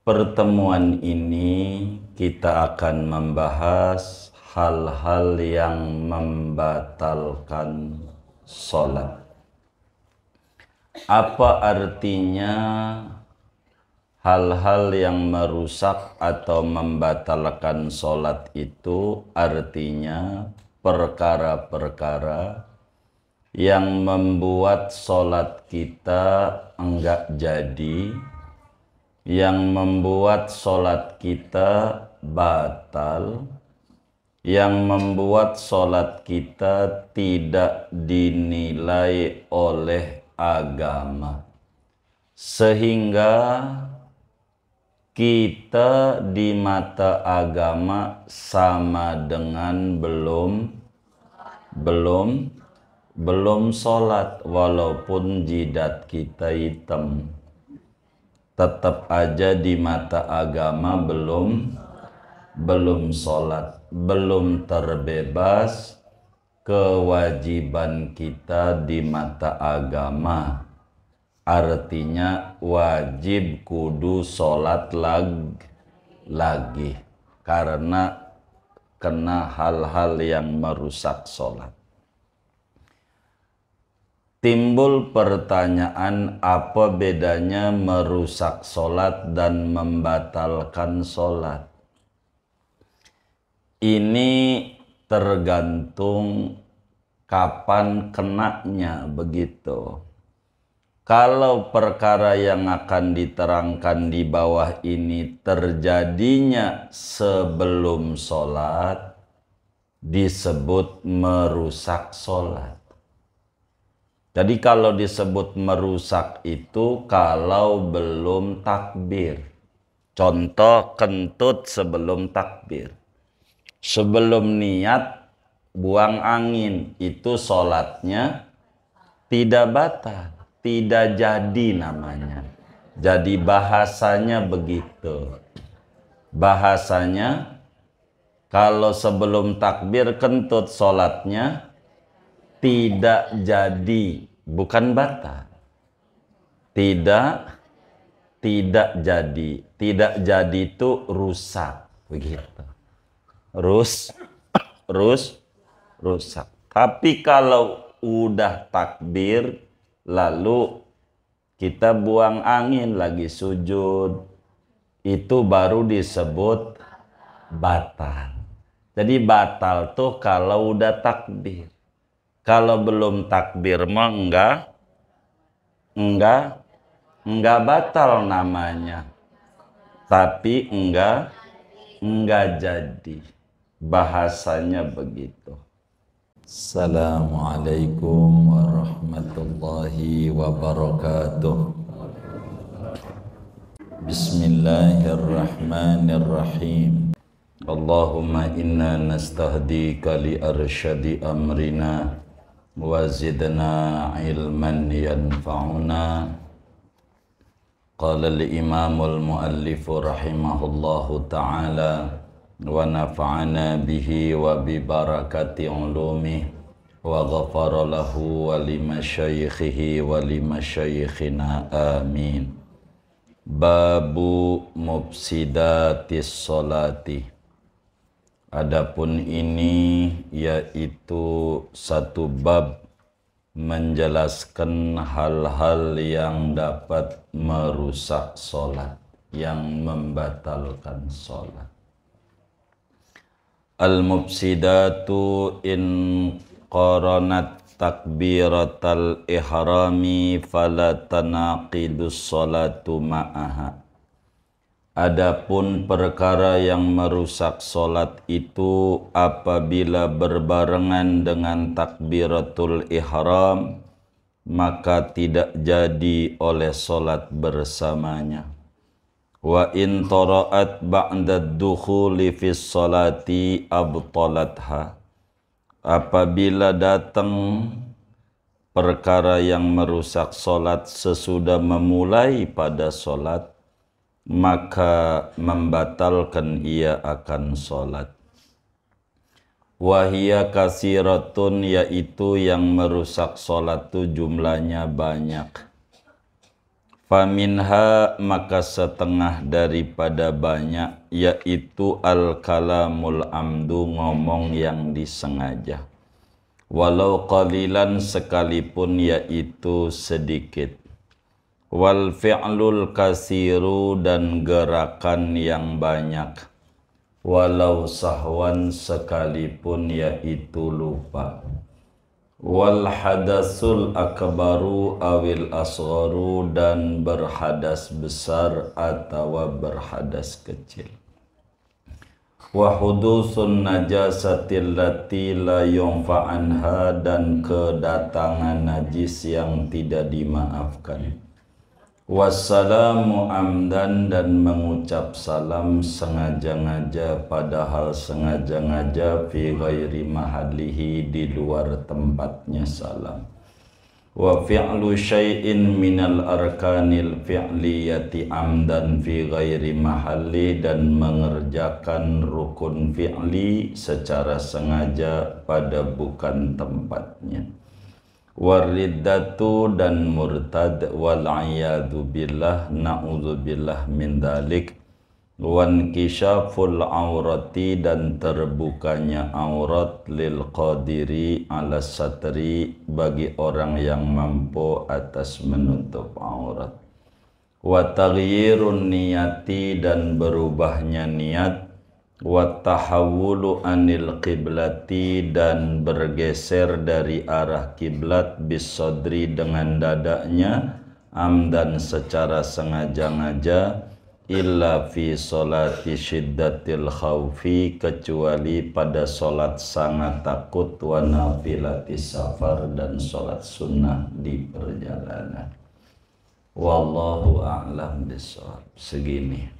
Pertemuan ini kita akan membahas hal-hal yang membatalkan sholat. Apa artinya hal-hal yang merusak atau membatalkan sholat itu? Artinya perkara-perkara yang membuat sholat kita enggak jadi, yang membuat sholat kita batal, yang membuat sholat kita tidak dinilai oleh agama, sehingga kita di mata agama sama dengan belum sholat, walaupun jidat kita hitam. Tetap aja di mata agama belum sholat, belum terbebas kewajiban kita di mata agama. Artinya wajib kudu sholat lagi karena kena hal-hal yang merusak sholat. Timbul pertanyaan, apa bedanya merusak sholat dan membatalkan sholat? Ini tergantung kapan kenanya, begitu. Kalau perkara yang akan diterangkan di bawah ini terjadinya sebelum sholat, disebut merusak sholat. Jadi kalau disebut merusak itu kalau belum takbir. Contoh kentut sebelum takbir. Sebelum niat buang angin, itu sholatnya tidak batal, tidak jadi namanya. Jadi bahasanya begitu. Bahasanya kalau sebelum takbir kentut sholatnya tidak jadi, bukan batal. Tidak jadi. Tidak jadi itu rusak, begitu. Rusak. Tapi kalau udah takbir lalu kita buang angin lagi sujud, itu baru disebut batal. Jadi batal tuh kalau udah takbir. Kalau belum takbir mah enggak batal namanya. Tapi enggak jadi. Bahasanya begitu. Assalamualaikum warahmatullahi wabarakatuh. Bismillahirrahmanirrahim. Allahumma inna nastahdika li arsyadi amrina wa zidna ilman yanfa'una. Qala al-imamul muallifu rahimahullahu ta'ala wa nafa'ana bihi wa bi barakati ulumih wa ghafara lahu wa li masyaikhihi wa li masyaikhina amin. Babu mufsidatis sholati. Adapun ini yaitu satu bab menjelaskan hal-hal yang dapat merusak sholat, yang membatalkan sholat. Al-mufsidatu in qaranat takbiratal ihrami fala tanaqidus sholatu ma'aha. Adapun perkara yang merusak sholat itu apabila berbarengan dengan takbiratul ihram, maka tidak jadi oleh sholat bersamanya. Wa in tara'at ba'da dukhuli fis sholati abtalatha. Apabila datang perkara yang merusak sholat sesudah memulai pada sholat, maka membatalkan ia akan sholat. Wahia kasiratun, yaitu yang merusak sholat itu jumlahnya banyak. Faminha maka setengah daripada banyak, yaitu al-kalamul amdu ngomong yang disengaja. Walau qalilan sekalipun yaitu sedikit. Wal fi'lul kasiru dan gerakan yang banyak. Walau sahwan sekalipun yaitu lupa. Wal hadasul akbaru awil asgharu dan berhadas besar atau berhadas kecil. Wa hudusun najasatil lati la yunfa anha dan kedatangan najis yang tidak dimaafkan. Wassalamu amdan dan mengucap salam sengaja-ngaja padahal sengaja-ngaja fi ghairi mahallihi di luar tempatnya salam. Wa fi'lu syai'in minal arkanil fi'liyati amdan fi ghairi mahalli dan mengerjakan rukun fi'li secara sengaja pada bukan tempatnya. Wariddatu dan murtad wal'iyadu billah na'udzubillah min dalik. Wankishaful aurati dan terbukanya aurat lil qadiri ala satri bagi orang yang mampu atas menutup aurat. Wa taghyirun niyati dan berubahnya niat. Wa tahawulu anil qiblati dan bergeser dari arah kiblat bisodri dengan dadanya amdan secara sengaja-ngaja illa fi sholati syiddatil khawfi kecuali pada sholat sangat takut wa nafilati safar dan sholat sunnah di perjalanan. Wallahu a'lam bishawab. Segini.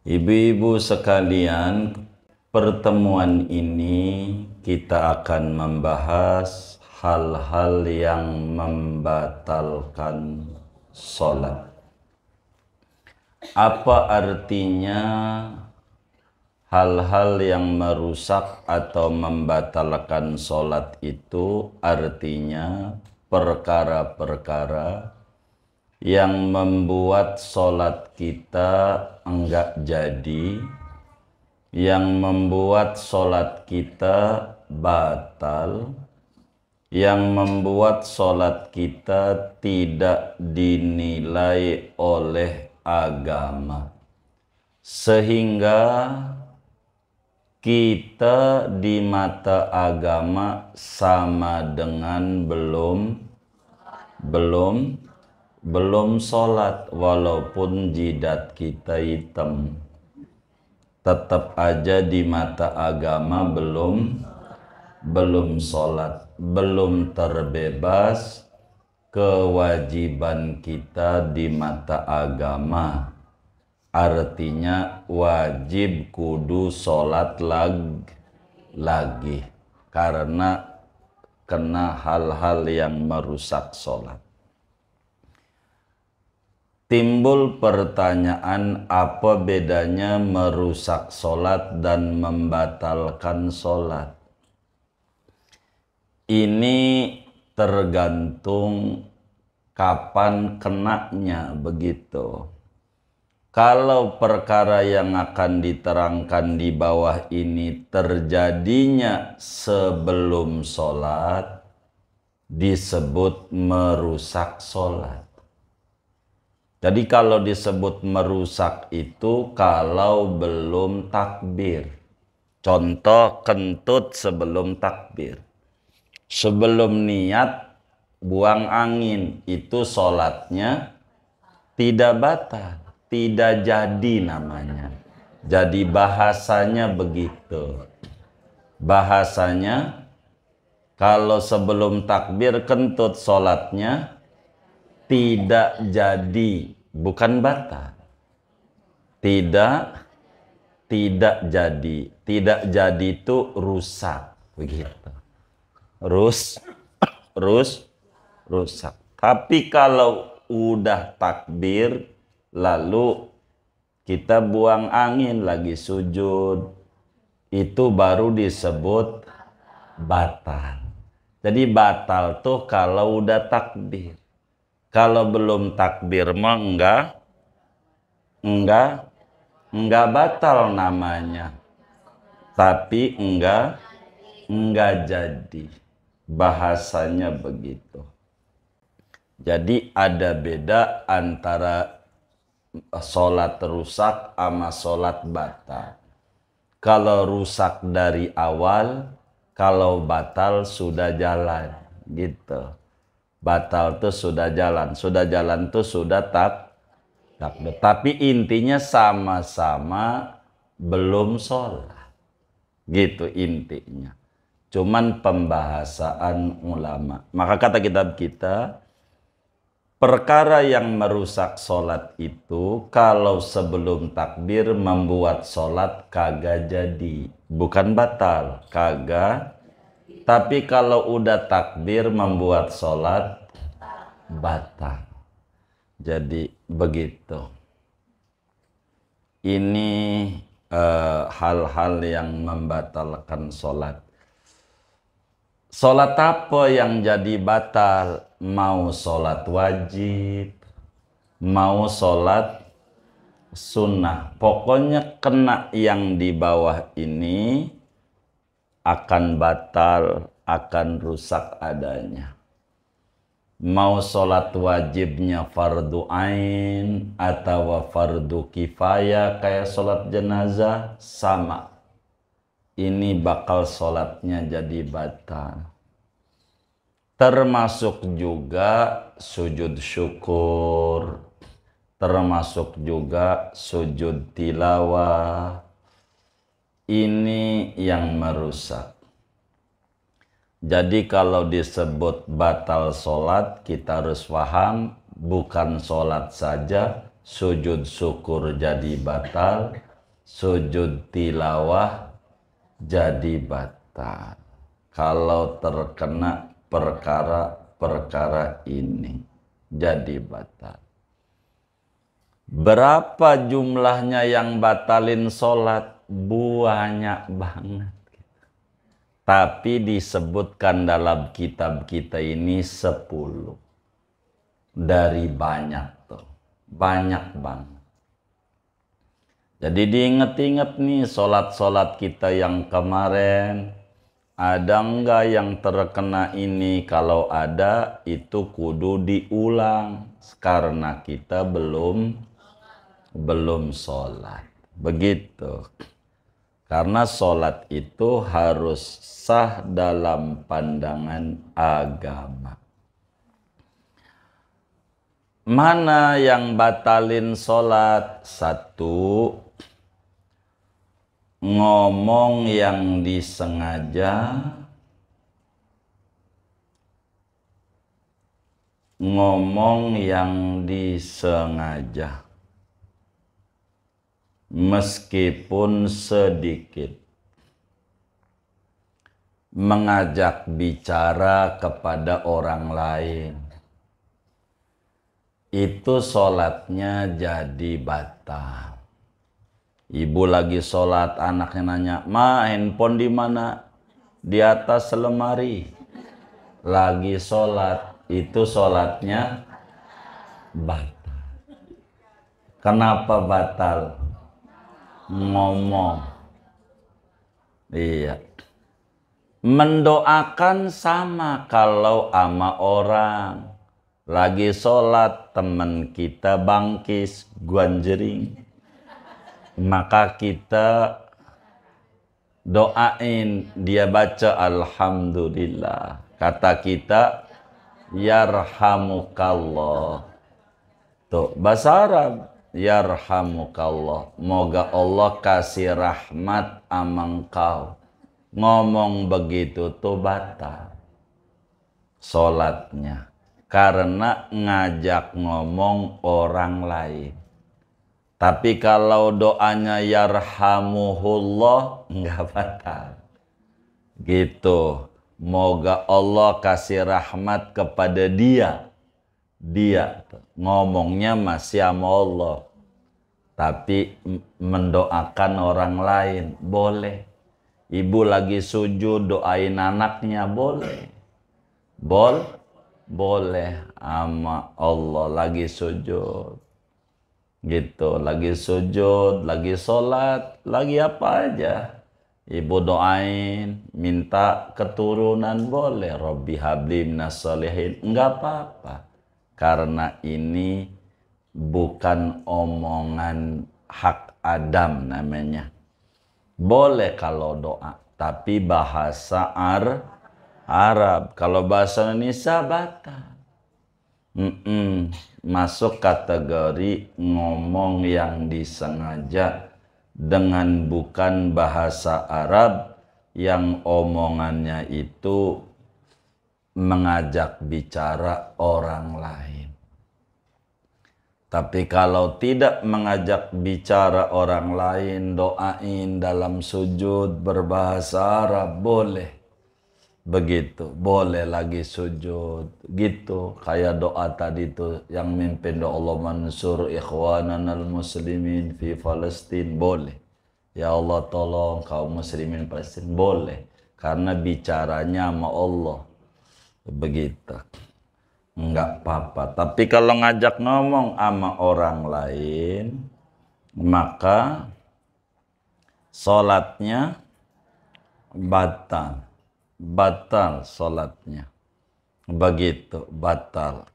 Ibu-ibu sekalian, pertemuan ini kita akan membahas hal-hal yang membatalkan sholat. Apa artinya hal-hal yang merusak atau membatalkan sholat itu? Artinya perkara-perkara yang membuat sholat kita enggak jadi, yang membuat sholat kita batal, yang membuat sholat kita tidak dinilai oleh agama, sehingga kita di mata agama sama dengan belum sholat, walaupun jidat kita hitam, tetap aja di mata agama belum sholat, belum terbebas kewajiban kita di mata agama. Artinya wajib kudu sholat lagi karena kena hal-hal yang merusak sholat. Timbul pertanyaan, apa bedanya merusak sholat dan membatalkan sholat? Ini tergantung kapan kenanya begitu. Kalau perkara yang akan diterangkan di bawah ini terjadinya sebelum sholat, disebut merusak sholat. Jadi kalau disebut merusak itu kalau belum takbir. Contoh kentut sebelum takbir. Sebelum niat buang angin, itu sholatnya tidak batal, tidak jadi namanya. Jadi bahasanya begitu. Bahasanya kalau sebelum takbir kentut sholatnya tidak jadi, bukan batal. Tidak jadi. Tidak jadi itu rusak, begitu. Rusak. Tapi kalau udah takbir lalu kita buang angin lagi sujud, itu baru disebut batal. Jadi batal tuh kalau udah takbir. Kalau belum takbir mah enggak batal namanya. Tapi enggak jadi. Bahasanya begitu. Jadi ada beda antara sholat rusak sama sholat batal. Kalau rusak dari awal, kalau batal sudah jalan, gitu. Batal tuh sudah jalan tuh sudah takbir. Tapi intinya sama-sama belum sholat, gitu intinya. Cuman pembahasan ulama. Maka kata kitab kita, perkara yang merusak sholat itu kalau sebelum takbir membuat sholat kagak jadi. Bukan batal, kagak. Tapi kalau udah takbir membuat sholat batal. Jadi begitu. Ini hal-hal yang membatalkan sholat. Sholat apa yang jadi batal? Mau sholat wajib, mau sholat sunnah. Pokoknya kena yang di bawah ini akan batal, akan rusak adanya. Mau sholat wajibnya fardu ain atau fardu kifayah kayak sholat jenazah, sama. Ini bakal sholatnya jadi batal. Termasuk juga sujud syukur, termasuk juga sujud tilawah. Ini yang merusak. Jadi kalau disebut batal sholat, kita harus paham bukan sholat saja, sujud syukur jadi batal, sujud tilawah jadi batal. Kalau terkena perkara-perkara ini jadi batal. Berapa jumlahnya yang batalin sholat? Banyak banget. Tapi disebutkan dalam kitab kita ini 10. Dari banyak tuh. Banyak banget. Jadi diinget-inget nih sholat-sholat kita yang kemarin. Ada enggak yang terkena ini? Kalau ada itu kudu diulang. Karena kita belum sholat. Begitu. Karena sholat itu harus sah dalam pandangan agama. Mana yang batalin sholat? 1, ngomong yang disengaja, ngomong yang disengaja. Meskipun sedikit, mengajak bicara kepada orang lain, itu sholatnya jadi batal. Ibu lagi sholat, anaknya nanya, "Ma, handphone di mana?" "Di atas lemari." Lagi sholat, itu sholatnya batal. Kenapa batal? Ngomong. Iya. Mendoakan sama kalau sama orang. Lagi sholat, teman kita bangkis, guanjering. Maka kita doain, dia baca alhamdulillah. Kata kita, yarhamukallah. Tuh, bahasa Arab. Yarhamukallah. Moga Allah kasih rahmat sama engkau. Ngomong begitu tuh batal sholatnya. Karena ngajak ngomong orang lain. Tapi kalau doanya yarhamuhullah, enggak batal. Gitu. Moga Allah kasih rahmat kepada dia. Dia ngomongnya masih sama Allah. Tapi mendoakan orang lain boleh. Ibu lagi sujud doain anaknya boleh. boleh sama Allah lagi sujud. Gitu, lagi sujud, lagi sholat, lagi apa aja. Ibu doain, minta keturunan boleh. Rabbi habli minas sholihin, enggak apa-apa. Karena ini bukan omongan hak Adam namanya. Boleh kalau doa, tapi bahasa Arab. Kalau bahasa Indonesia batal. Masuk kategori ngomong yang disengaja dengan bukan bahasa Arab yang omongannya itu mengajak bicara orang lain. Tapi kalau tidak mengajak bicara orang lain, doain dalam sujud berbahasa Arab boleh. Begitu, boleh lagi sujud. Gitu, kayak doa tadi tuh yang mimpin doa Allah mansur ikhwananal muslimin fi Palestin, boleh. Ya Allah tolong kaum muslimin Palestina, boleh. Karena bicaranya sama Allah. Begitu. Enggak apa-apa. Tapi kalau ngajak ngomong sama orang lain, maka sholatnya batal. Batal sholatnya. Begitu, batal.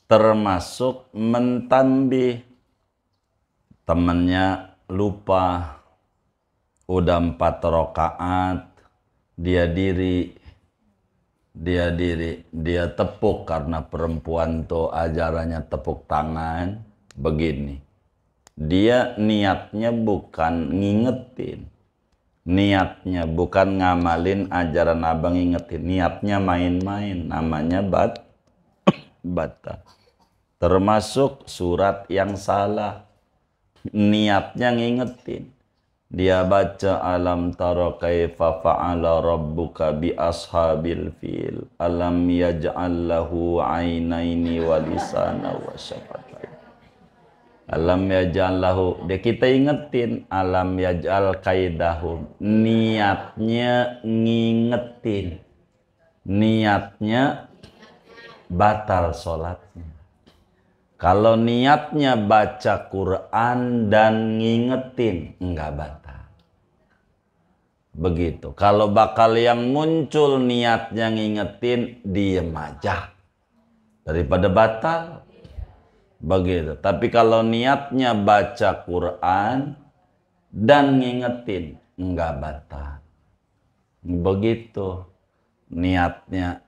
Termasuk mentambih. Temennya lupa. Udah 4 rakaat. Dia tepuk karena perempuan tuh ajarannya tepuk tangan. Begini. Dia niatnya bukan ngingetin. Niatnya bukan ngamalin ajaran abang, ingetin. Niatnya main-main. Namanya batal. Termasuk surat yang salah. Niatnya ngingetin. Dia baca alam tara kaifa fa'ala rabbuka bi ashabil fil. Alam yaj'al lahu ainaini wa lisana wa syafatayn. Alam yaj'al lahu, dia kita ingetin alam yaj'al kaidahum, niatnya ngingetin, niatnya batal sholatnya. Kalau niatnya baca Quran dan ngingetin, enggak batal. Begitu. Kalau bakal yang muncul niatnya ngingetin, diem aja daripada batal. Begitu. Tapi kalau niatnya baca Quran dan ngingetin, enggak batal. Begitu. Niatnya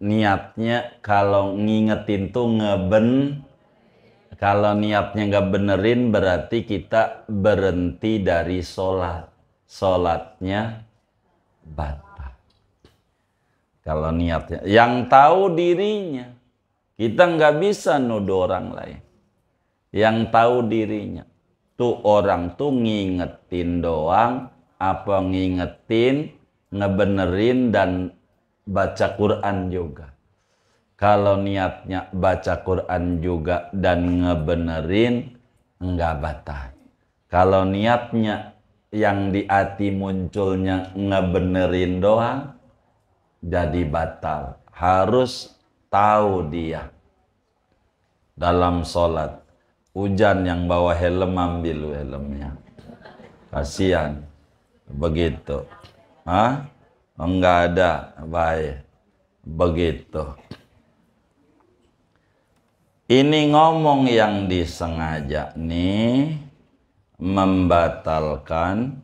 kalau ngingetin tuh kalau niatnya enggak benerin berarti kita berhenti dari sholat. Sholatnya batal. Kalau niatnya, yang tahu dirinya, kita enggak bisa nuduh orang lain. Yang tahu dirinya, tuh orang tuh ngingetin doang, apa ngingetin, ngebenerin dan baca Quran juga. Kalau niatnya baca Quran juga dan ngebenerin, enggak batal. Kalau niatnya yang di hati munculnya ngebenerin doang, jadi batal. Harus tahu dia dalam sholat. Hujan yang bawa helm, ambil helmnya. Kasihan. Begitu. Hah? Enggak ada. Baik. Begitu. Ini ngomong yang disengaja nih membatalkan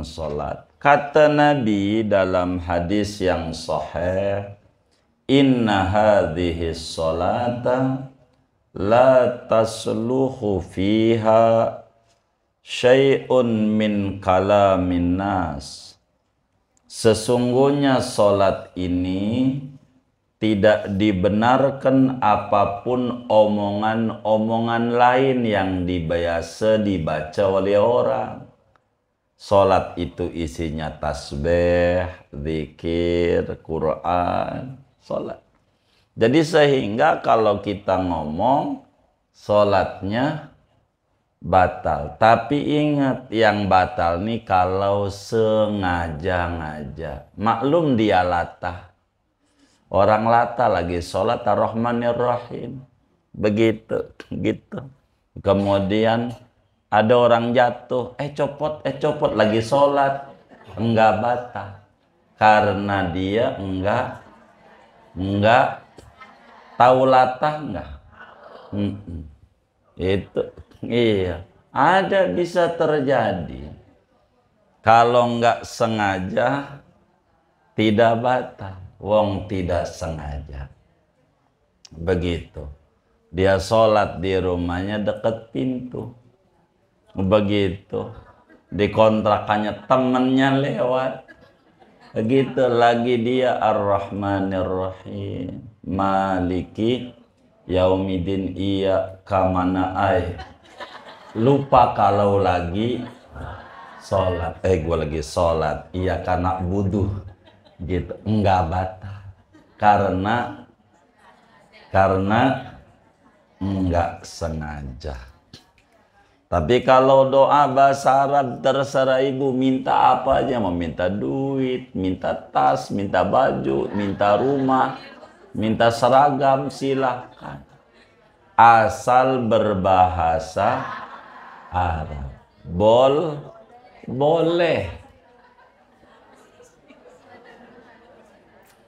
sholat. Kata Nabi dalam hadis yang sahih, inna hadhihi sholata la tasluhu fiha syai'un min kalamin nas. Sesungguhnya solat ini tidak dibenarkan apapun omongan-omongan lain yang biasa dibaca oleh orang. Solat itu isinya tasbih, zikir, Quran, solat. Jadi sehingga kalau kita ngomong sholatnya batal. Tapi ingat yang batal nih kalau sengaja-ngaja. Maklum dia latah. Orang lata lagi sholat ar-Rahmanir Rahim. Begitu, gitu. Kemudian ada orang jatuh, copot, lagi sholat. Enggak batal. Karena dia enggak tahu latah enggak. Itu, iya. Ada bisa terjadi. Kalau enggak sengaja, tidak batal. Wong tidak sengaja. Begitu. Dia sholat di rumahnya dekat pintu. Begitu. Di kontrakannya temennya lewat. Begitu lagi dia Ar-Rahmanir Rahim. Maliki Yaumidin iya kamana ay. Lupa kalau lagi sholat. Gue lagi sholat. Iya karena buduh. Gitu. Enggak batal. Karena enggak sengaja. Tapi kalau doa bahasa Arab terserah ibu minta apa aja. Mau minta duit, minta tas, minta baju, minta rumah, minta seragam, silahkan. Asal berbahasa Arab. Boleh.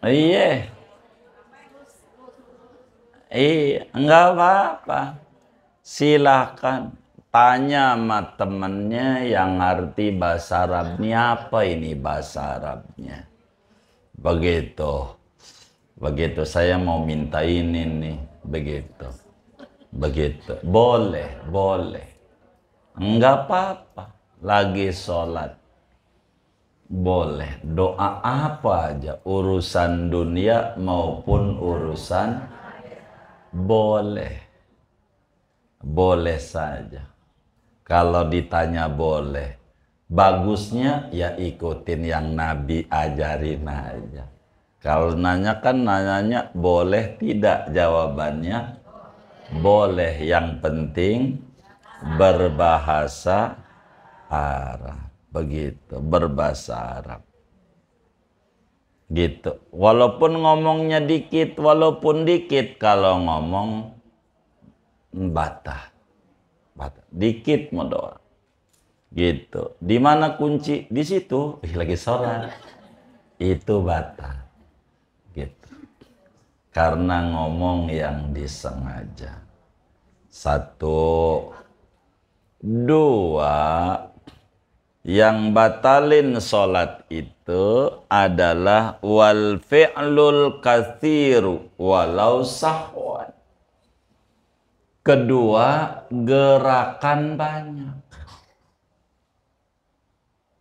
Iya. Enggak apa-apa. Silahkan. Tanya sama temennya yang ngerti bahasa Arabnya, apa ini bahasa Arabnya. Begitu. Begitu saya mau minta ini nih. Begitu. Boleh. Enggak apa-apa. Lagi sholat. Boleh. Doa apa aja. Urusan dunia maupun urusan boleh. Boleh saja. Kalau ditanya boleh, bagusnya ya ikutin yang Nabi ajarin aja. Kalau nanya kan nanyanya boleh tidak, jawabannya boleh. Yang penting berbahasa Arab. Begitu, berbahasa Arab. Gitu. Walaupun ngomongnya dikit, kalau ngomong batal. Dikit mau doa. Gitu. Di mana kunci? Di situ. Lagi sholat. Itu batal. Gitu. Karena ngomong yang disengaja. 1, 2. Yang batalin sholat itu adalah wal fi'lul kathiru walau sahwan. Kedua, gerakan banyak.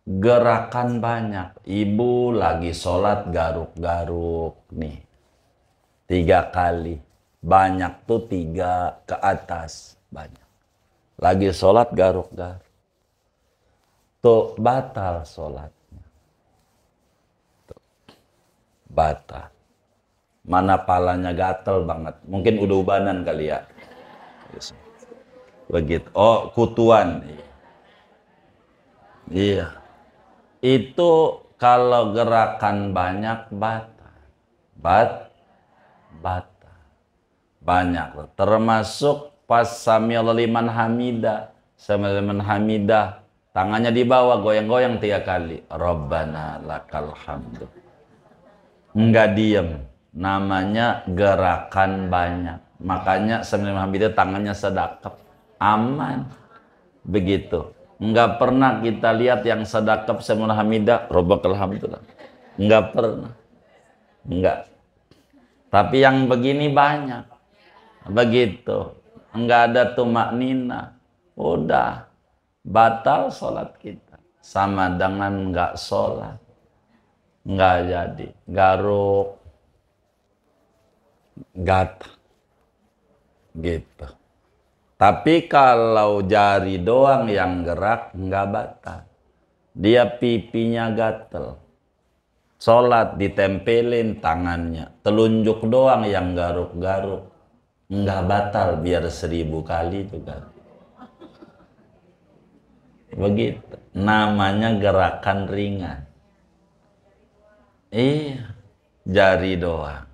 Gerakan banyak. Ibu lagi sholat garuk-garuk nih. 3 kali. Banyak tuh 3 ke atas. Banyak. Lagi sholat garuk-garuk. Tuh batal sholatnya. Tuh. Batal. Mana palanya gatel banget. Mungkin udah ubanan kali ya. Begitu. Oh, kutuan. Iya. Itu kalau gerakan banyak batal. Batal. Banyak. Termasuk pas Sami'allahu liman hamidah. Sami'allahu liman hamidah. Tangannya di bawah, goyang-goyang 3 kali. Rabbana lakal hamdu. Enggak diem. Namanya gerakan banyak. Makanya Sami'allahu liman hamidah tangannya sedekap. Aman. Begitu. Enggak pernah kita lihat yang sedekap Sami'allahu hamidah, Rabbakal hamdu. Enggak pernah. Enggak. Tapi yang begini banyak. Begitu. Enggak ada tumaknina. Udah. Batal sholat kita. Sama dengan enggak sholat. Enggak jadi. Garuk. Gatal. Gitu. Tapi kalau jari doang yang gerak, enggak batal. Dia pipinya gatel. Sholat ditempelin tangannya. Telunjuk doang yang garuk-garuk. Enggak batal biar 1000 kali juga. Begitu. Namanya gerakan ringan. Iya. Jari doang.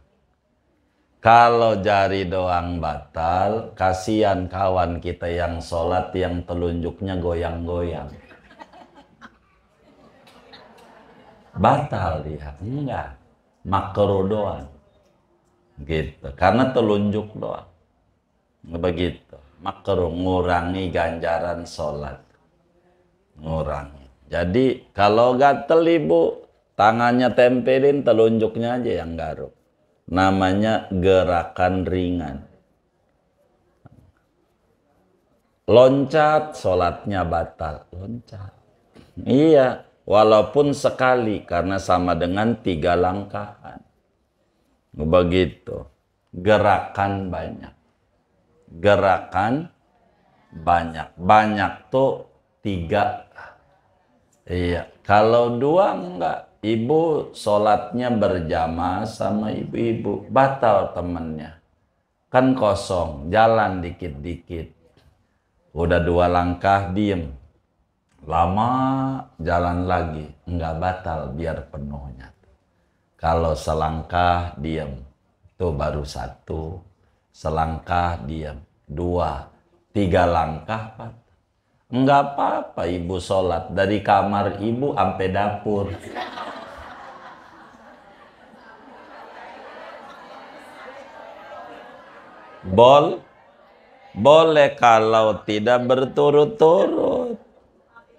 Kalau jari doang batal, kasihan kawan kita yang sholat yang telunjuknya goyang-goyang. Batal dia, enggak. Makruh doang. Gitu, karena telunjuk doang. Begitu. Makruh, ngurangi ganjaran sholat. Ngurangi. Jadi kalau gatel ibu, tangannya tempelin, telunjuknya aja yang garuk. Namanya gerakan ringan. Loncat, sholatnya batal. Loncat. Iya, walaupun sekali, karena sama dengan 3 langkahan. Begitu. Gerakan banyak. Gerakan banyak. Banyak tuh 3. Iya, kalau 2 enggak. Ibu sholatnya berjamaah sama ibu-ibu. Batal temennya. Kan kosong, jalan dikit-dikit. Udah 2 langkah, diem. Lama, jalan lagi. Enggak batal, biar penuhnya. Kalau selangkah, diem. Itu baru 1. Selangkah, diem. 2. 3 langkah, batal. Enggak apa-apa ibu sholat. Dari kamar ibu sampai dapur. Boleh kalau tidak berturut-turut.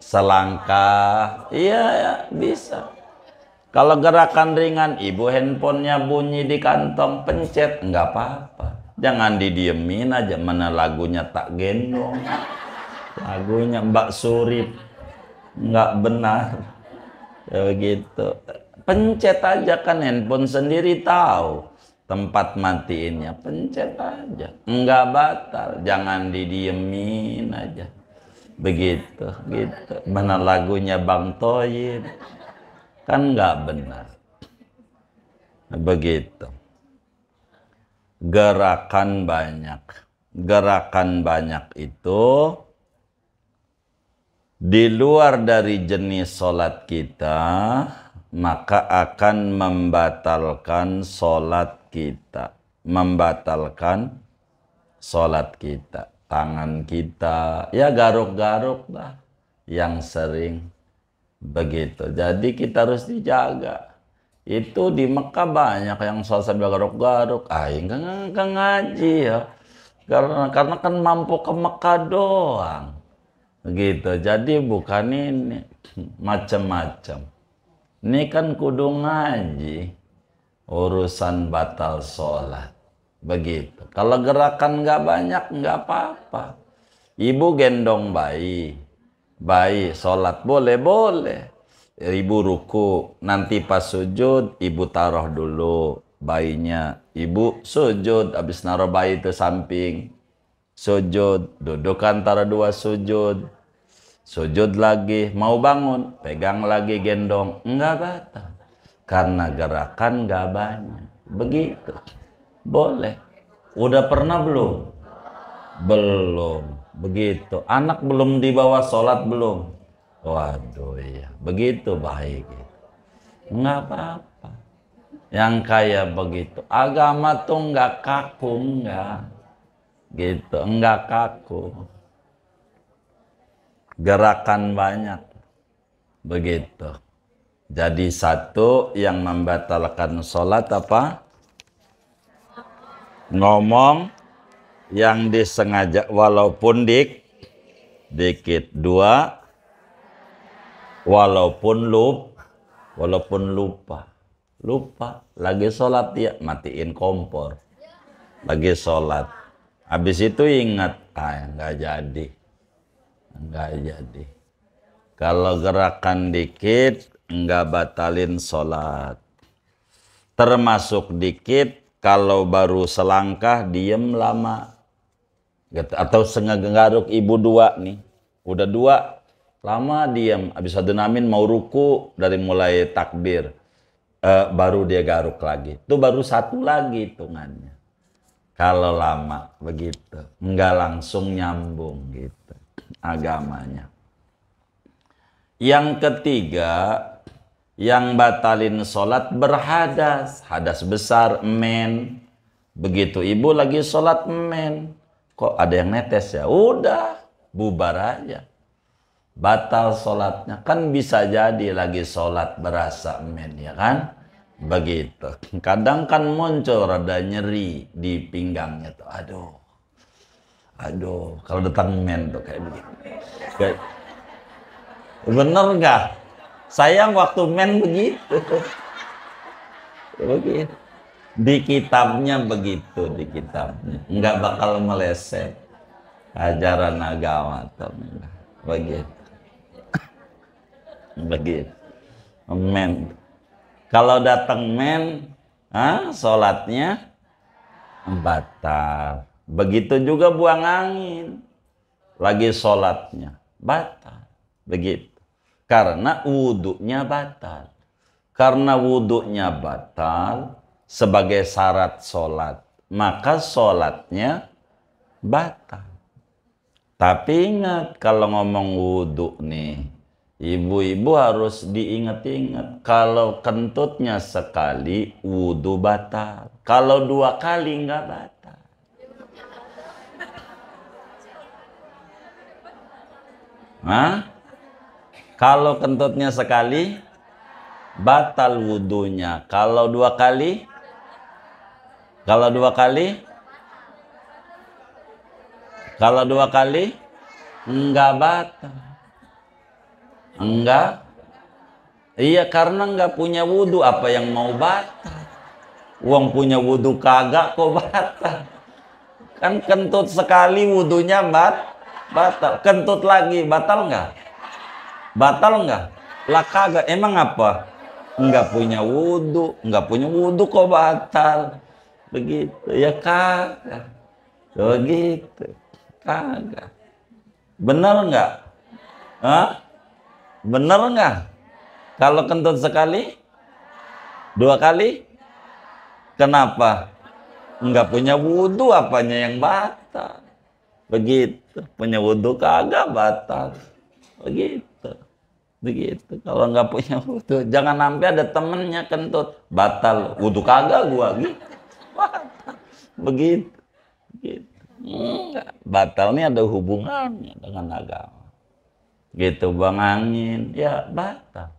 Selangkah, iya ya, bisa. Kalau gerakan ringan, ibu handphonenya bunyi di kantong, pencet, enggak apa-apa. Jangan didiemin aja, mana lagunya tak gendong. Lagunya Mbak Surip, enggak benar. Ya begitu. Pencet aja, kan handphone sendiri tahu tempat matiinnya, pencet aja, enggak batal. Jangan didiemin aja, begitu gitu. Mana lagunya Bang Toyib, kan enggak benar. Begitu. Gerakan banyak itu di luar dari jenis sholat kita, maka akan membatalkan sholat kita. Membatalkan sholat kita. Tangan kita, ya garuk-garuk lah yang sering. Begitu. Jadi kita harus dijaga. Itu di Mekah banyak yang sholat sambil garuk-garuk. Enggak ngaji ya. Karena kan mampu ke Mekah doang. Gitu, jadi bukan ini macam-macam. Ini kan kudu ngaji, urusan batal sholat. Begitu. Kalau gerakan nggak banyak, nggak apa-apa. Ibu gendong bayi sholat boleh. Ibu ruku, nanti pas sujud, ibu taruh dulu bayinya. Ibu sujud, habis naruh bayi itu samping. Sujud, duduk antara 2 sujud. Sujud lagi, mau bangun, pegang lagi gendong. Enggak batal. Karena gerakan enggak banyak. Begitu. Boleh. Udah pernah belum? Belum. Begitu. Anak belum dibawa sholat belum? Waduh iya. Begitu baik. Enggak apa-apa. Yang kayak begitu. Agama tuh enggak kaku, enggak. Gitu, enggak kaku. Gerakan banyak. Begitu. Jadi satu yang membatalkan sholat apa? Ngomong yang disengaja walaupun dikit. 2, walaupun lupa. Lagi sholat ya, matiin kompor. Lagi sholat. Habis itu ingat, enggak jadi. Kalau gerakan dikit, enggak batalin sholat. Termasuk dikit, kalau baru selangkah, diem lama. Atau garuk ibu 2 nih. Udah 2, lama diem. Habis adenamin mau ruku, dari mulai takbir. Baru dia garuk lagi. Itu baru 1 lagi hitungannya. Kalau lama begitu, enggak langsung nyambung gitu agamanya. Yang ketiga, yang batalin sholat berhadas. Hadas besar, Begitu ibu lagi sholat men, kok ada yang netes ya? Udah, bubar aja. Batal sholatnya. Kan bisa jadi lagi sholat berasa men, ya kan? Begitu. Kadang kan muncul rada nyeri di pinggangnya tuh. Aduh, kalau datang men tuh kayak begitu. Bener nggak? Sayang waktu men begitu. Begitu. Di kitabnya begitu, di kitabnya. Nggak bakal meleset. Ajaran agama tuh. Begitu. Begitu. Men. Kalau datang men, sholatnya batal. Begitu juga buang angin. Lagi sholatnya batal. Begitu. Karena wudhunya batal. Karena wudhunya batal sebagai syarat sholat, maka sholatnya batal. Tapi ingat, kalau ngomong wudhu nih, ibu-ibu harus diingat-ingat. Kalau kentutnya sekali, wudhu batal. Kalau 2 kali nggak batal. Kalau kentutnya sekali, batal wudhunya. Kalau 2 kali? Kalau 2 kali? Kalau 2 kali? Enggak batal. Enggak? Iya, karena enggak punya wudhu. Apa yang mau batal? Uang punya wudhu kagak kok batal. Kan kentut sekali wudhunya batal. Kentut lagi batal enggak? Batal enggak? Lah kagak. Emang apa? Enggak punya wudhu. Enggak punya wudhu kok batal. Begitu. Ya kagak. Begitu. Kagak. Bener enggak? Bener enggak? Kalau kentut sekali? 2 kali? Kenapa? Enggak punya wudhu, apanya yang batal? Begitu. Punya wudhu kagak batal. Begitu. Begitu. Kalau enggak punya wudhu, jangan sampai ada temennya kentut batal. Wudhu kagak gua gitu. Batal. Begitu. Begitu. Enggak. Batal ini ada hubungannya dengan agama. Gitu, buang angin, ya batal.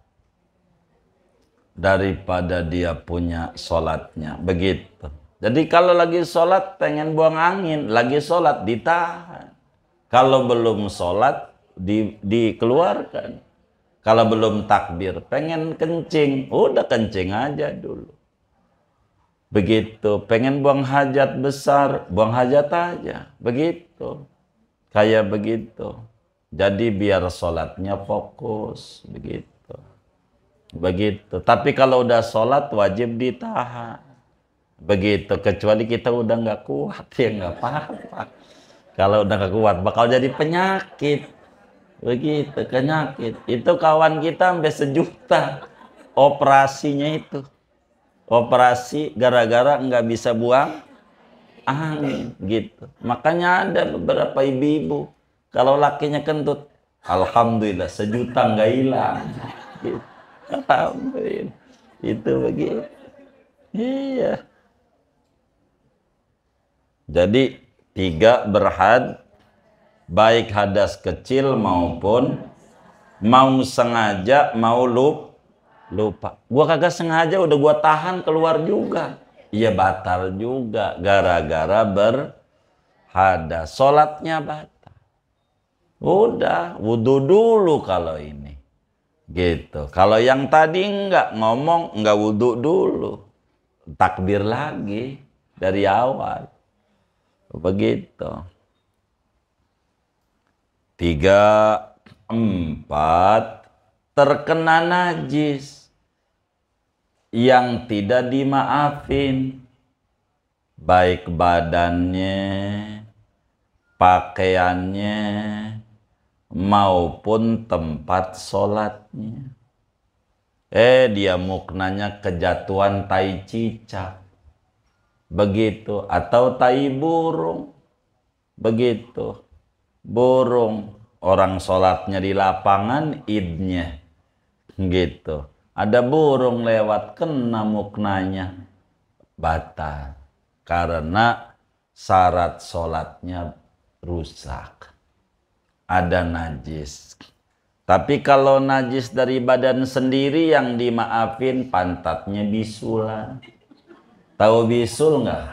Daripada dia punya sholatnya. Begitu. Jadi kalau lagi sholat pengen buang angin, lagi sholat ditahan. Kalau belum sholat dikeluarkan. Kalau belum takbir pengen kencing, udah kencing aja dulu. Begitu. Pengen buang hajat besar, buang hajat aja. Begitu. Kayak begitu. Jadi biar sholatnya fokus. Begitu. Begitu. Tapi kalau udah sholat wajib ditahan. Begitu. Kecuali kita udah nggak kuat, ya nggak apa-apa. Kalau udah nggak kuat bakal jadi penyakit. Begitu, penyakit. Itu kawan kita sampai 1 juta operasinya itu. Operasi gara-gara nggak bisa buang angin gitu. Makanya ada beberapa ibu-ibu kalau lakinya kentut, alhamdulillah 1 juta nggak hilang. Gitu. Alhamdulillah. Itu begitu. Iya. Jadi 3 berhad, baik hadas kecil maupun mau sengaja mau lupa. Gua kagak sengaja udah gua tahan keluar juga. Iya batal juga gara-gara berhadas. Sholatnya batal. Udah wudhu dulu kalau ini. Gitu. Kalau yang tadi enggak ngomong, enggak wudhu dulu. Takbir lagi dari awal. Begitu. 3, 4 terkena najis yang tidak dimaafin, baik badannya, pakaiannya, maupun tempat sholatnya. Dia muknanya kejatuhan tai cicak. Begitu. Atau tai burung. Begitu. Burung. Orang sholatnya di lapangan, idnya. Gitu. Ada burung lewat, kena muknanya. Batal. karena syarat sholatnya rusak, ada najis. Tapi kalau najis dari badan sendiri yang dimaafin, pantatnya bisulan. Tahu bisul nggak?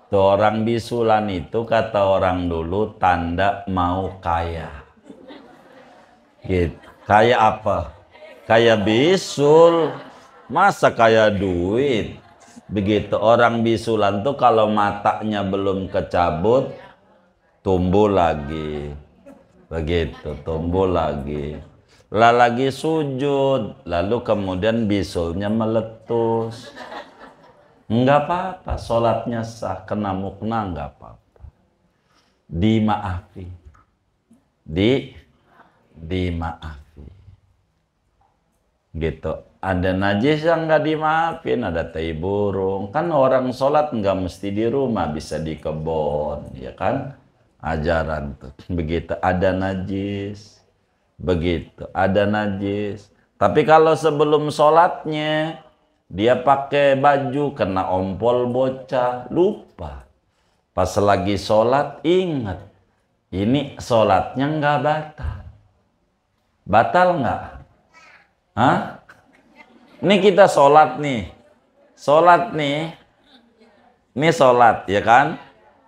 Tuh, orang bisulan itu kata orang dulu tanda mau kaya. Gitu. Kayak apa? Kayak bisul. Masa kayak duit? Begitu orang bisulan tuh kalau matanya belum kecabut, tumbuh lagi. Begitu, tumbuh lagi. Lah lagi sujud, lalu kemudian bisulnya meletus. Enggak apa-apa, sholatnya sah, kena mukna enggak apa-apa. Dimaafi. Dimaafi. Gitu. Ada najis yang enggak dimaafin, ada tai burung. Kan orang sholat enggak mesti di rumah, bisa di kebun, ya kan? Ajaran tuh begitu, ada najis, begitu ada najis. Tapi kalau sebelum sholatnya dia pakai baju kena ompol bocah, lupa, pas lagi sholat ingat, ini sholatnya nggak batal nggak? Hah? Ini kita sholat nih, ini sholat ya kan?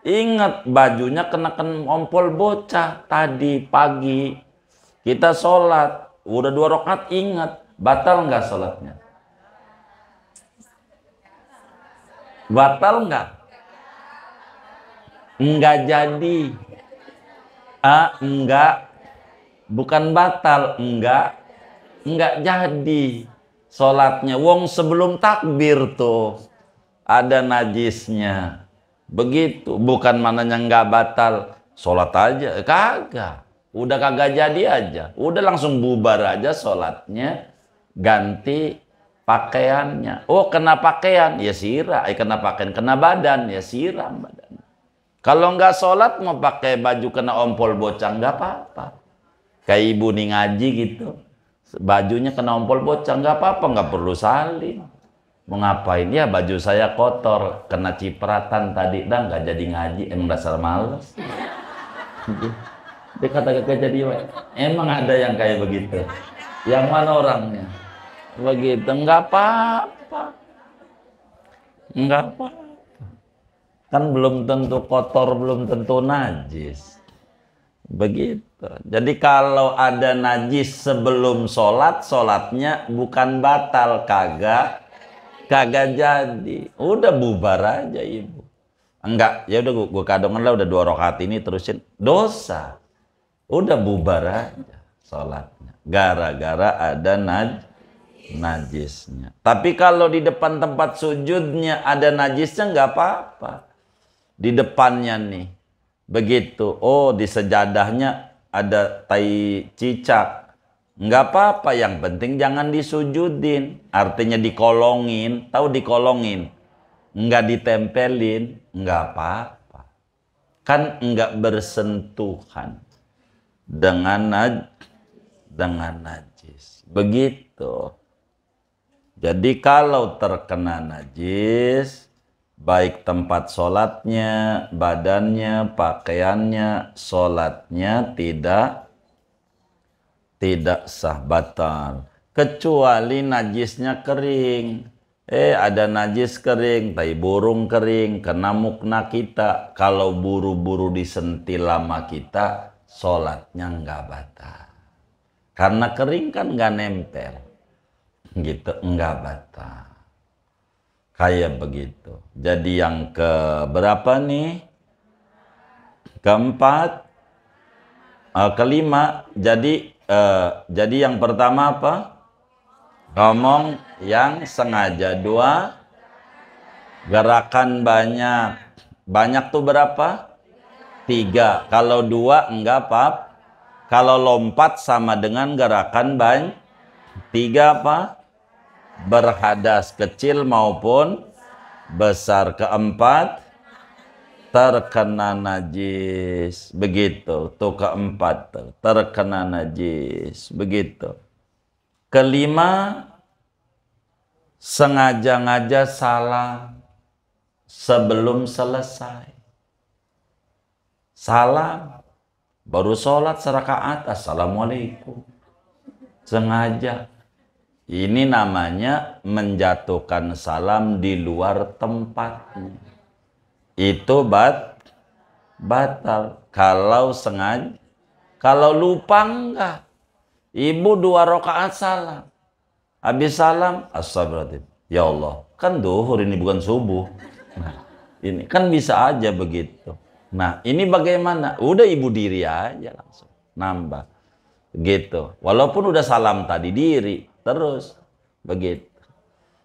Ingat bajunya kena ompol bocah tadi pagi. Kita sholat, udah 2 rakaat ingat. Batal nggak sholatnya? Batal nggak? Nggak jadi. Enggak. Bukan batal, enggak jadi. Sholatnya, wong sebelum takbir tuh ada najisnya. Begitu, bukan mananya nggak batal, sholat aja, kagak, udah kagak jadi aja, udah langsung bubar aja sholatnya, ganti pakaiannya. Oh kena pakaian, ya siram, kena pakaian, kena badan, ya siram badan. Kalau nggak sholat mau pakai baju kena ompol bocah nggak apa-apa, kayak ibu nih ngaji gitu, bajunya kena ompol bocah nggak apa-apa, nggak perlu salin. Mau ngapain? Ya baju saya kotor, kena cipratan tadi, dah nggak jadi ngaji, emang dasar males. Dia kata gak jadi, emang ada yang kayak begitu. Yang mana orangnya? Begitu, nggak apa-apa, nggak apa-apa. Kan belum tentu kotor, belum tentu najis. Begitu. Jadi kalau ada najis sebelum sholat, sholatnya bukan batal, kagak jadi, udah bubar aja ibu. Enggak, ya udah gue kadongan lah, udah 2 rakaat ini terusin, dosa. Udah bubar aja sholatnya, gara-gara ada najisnya. Tapi kalau di depan tempat sujudnya ada najisnya nggak apa-apa. Di depannya nih, begitu. Oh di sejadahnya ada tai cicak. Nggak apa-apa, yang penting jangan disujudin. Artinya dikolongin, tahu dikolongin? Nggak ditempelin, nggak apa-apa. Kan nggak bersentuhan dengan najis. Begitu. Jadi kalau terkena najis, baik tempat sholatnya, badannya, pakaiannya, sholatnya tidak sah, batal. Kecuali najisnya kering. Ada najis kering, tai burung kering, kena mukna kita. Kalau buru-buru disentil lama kita, sholatnya nggak batal. Karena kering kan nggak nempel. Gitu, nggak batal. Kayak begitu. Jadi yang keberapa nih? Keempat. Kelima. Jadi yang pertama apa? Ngomong yang sengaja. 2, gerakan banyak. Banyak tuh berapa? 3. Kalau 2 enggak apa? Kalau lompat sama dengan gerakan banyak. 3 apa? Berhadas, kecil maupun besar. Keempat, terkena najis. Begitu. Tuh keempat, terkena najis. Begitu. Kelima, sengaja-ngaja salah. sebelum selesai. Salam, baru sholat serakaat, assalamualaikum. Sengaja. Ini namanya menjatuhkan salam di luar tempatnya. Itu batal. Kalau sengaja, kalau lupa enggak. Ibu 2 rakaat salam. Habis salam, astagfirullahaladzim. Ya Allah, kan duhur ini bukan subuh. Nah, ini kan bisa aja begitu. Nah, ini bagaimana? Udah ibu diri aja langsung. Nambah. Gitu. Walaupun udah salam tadi diri. Terus. Begitu.